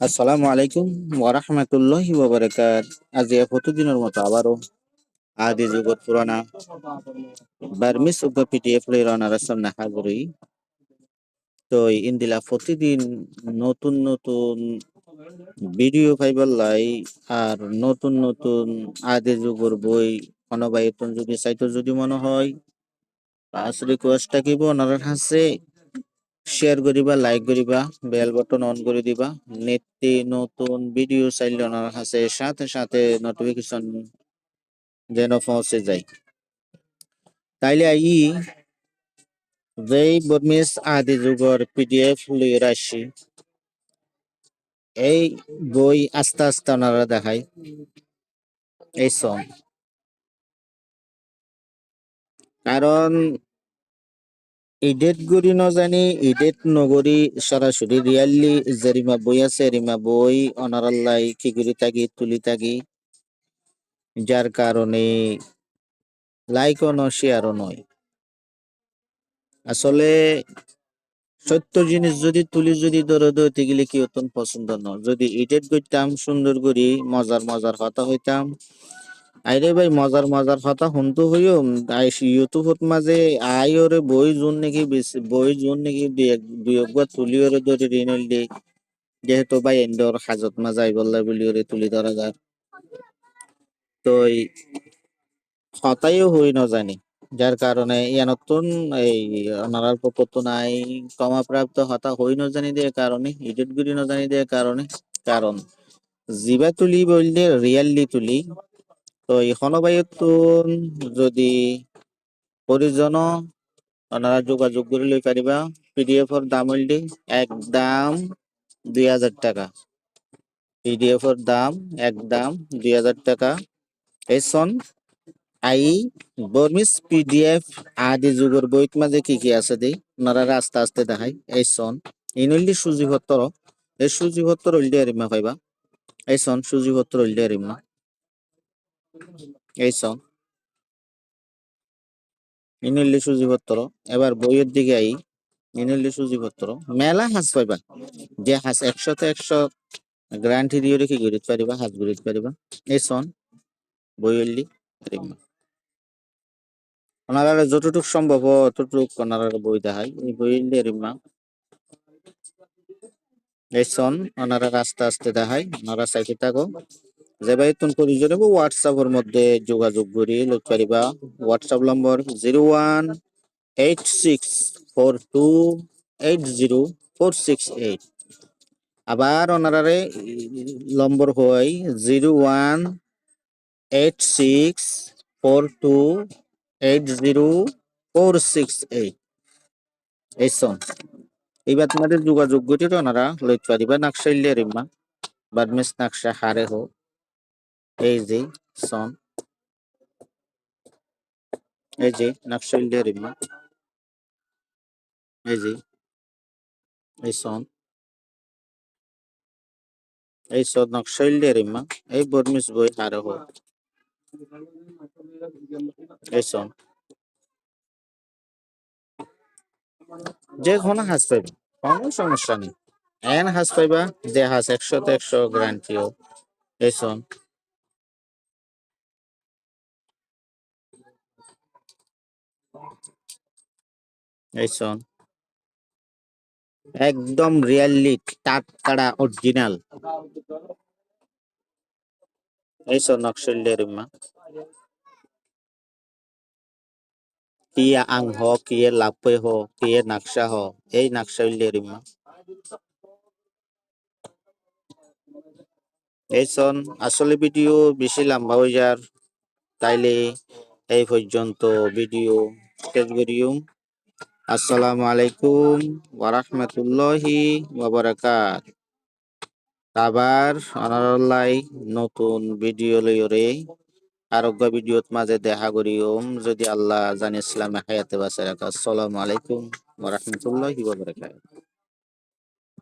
আসসালামু আলাইকুম ওয়ারাহমাতুল্লাহি ওয়াবারাকাত। আজি প্রতিদিনের মতো আবারও আদি যুগত পুরানা বার্মিস উগা পিডিএফ লই রানার সামনে হাজিরি। তো ইন্দিলা প্রতিদিন নতুন নতুন ভিডিও ফাইবার লাই আর নতুন নতুন আদি যুগর বই অনবায়তন যদি চাইতো যদি মনে হয় পাঁচ রিকোয়েস্ট থাকিব ওনার কাছে শেয়ার করিবা, লাইক করিবা, বেল বটন অন করে দিবা। নেটে নতুন ভিডিও চাইলে ওনার কাছে সাথে সাথে নোটিফিকেশন যেন পৌঁছে যায়। তাইলে যেই বর্মিস আদি যুগর পিডিএফ লই রাখছি, এই বই আস্তে আস্তে ওনারা দেখায় এই সং। কারণ ইডেট গড়ি নজানি ইডেট নগরী সরাসরি রিয়ালি জেরিমা বই আছে রিমা বই অনারাল্লাই কি করি থাকি তুলি থাকি, যার কারণে লাইকও নয় শেয়ারও নয়। আসলে সত্য জিনিস যদি তুলি যদি ধরে ধরতে গেলে কি হতো পছন্দ নয়। যদি এডিট করতাম সুন্দর করি মজার মজার কথা হইতাম, আইরে ভাই মজার মজার কথা শুনতো হইও ইউটিউবত মাঝে আই ওরে বই জোন নাকি বেশি বই জোন নাকি দুই একবার তুলি ওরে ধরে রিনেল দি, যেহেতু ভাই এন্ডর হাজত মাজাই বললা বলি ওরে তুলি ধরা যাক। তো হতাইও হই না জানি, যার কারণে নতুন এই অনারার পক্ষ নাই ক্ষমাপ্রাপ্ত হতা হই না জানি দিয়ে কারণে এডিট গুলি না জানি দিয়ে কারণে। কারণ জিবা তুলি বললে রিয়েলি তুলি। তো এখনো বাইতুন যদি পরিজন ওনারা যোগাযোগ করে লই পারিবা। পিডিএফ এর দাম হইলে একদম 2000 টাকা। পিডিএফ এর দাম একদম 2000 টাকা। এসন আই বর্মিস পিডিএফ আদি যুগের বইত মাঝে কি কি আছে দেই ওনারা আস্তে আস্তে দেখাই। এই সন ইনলি সুজিপত্র, এই সুজিপত্র হইলে আরিমা পাইবা। এই সন সুজিপত্র হইলে আরিমা এই সন ইনলি সুজিপত্র। এবার বইয়ের দিকে আই, ইনলি সুজিপত্র মেলা হাঁস পাইবা, যে হাঁস 100-100 গ্যারান্টি দিয়ে রেখে গড়িতে পারিবা, হাঁস গড়িতে পারিবা। এই সন বই হইলি আরিমা ওনারা যতটুক সম্ভব ততটুক ওনারা বই দেখায়। এই বই হইলে আরিমা এই সন ওনারা আস্তে আস্তে দেখায়। ওনারা চাইতে থাকো যে ভাই তুমি প্রয়োজন হবে হোয়াটসঅ্যাপের মধ্যে যোগাযোগ করি লোক পারিবা। হোয়াটসঅ্যাপ নম্বর 0186428046 8। আবার ওনারারে নম্বর হয় 0186428046 8। এই সন এইবার তোমাদের যোগাযোগ করি ওনারা লইতে পারিবা। নকশা ইল্লে রিমা বাদমিস নকশা হারে হো। এই যে সন এই যে নকশা ইল্লে রিমা এই যে এই সন এই সন নকশা ইল্লে রিমা এই বর্মিস বই হারে হো। এই সন যে কোনো হাঁস পাইবা, কোনো সমস্যা নেই। এন হাঁস পাইবা যে হাঁস 100-100 গ্যারান্টিও। এই সন এই সন একদম রিয়েলি টাটকাড়া অরিজিনাল। এই সন নকশা ইল্লে রিমা কিয়ে আং ho কিয়ে লাপে ho কিয়ে নকশা ho। এই নকশা ইল্লে রিমা এই সন আসলে ভিডিও বেশি লম্বা হয়ে যার, তাইলে এই পর্যন্ত ভিডিও শেষ করিও। আসসালামু আলাইকুম ওয়ারাহমাতুল্লাহি ওয়াবারাকাত। আবার অনারলাই নতুন ভিডিও লইরে আরোগ্য ভিডিওত মাঝে দেখা করিম যদি আল্লাহ জানি ইসলামে হায়াতে বাঁচে রাখা। আসসালামু আলাইকুম ওয়ারাহমাতুল্লাহি ওয়াবারাকাত।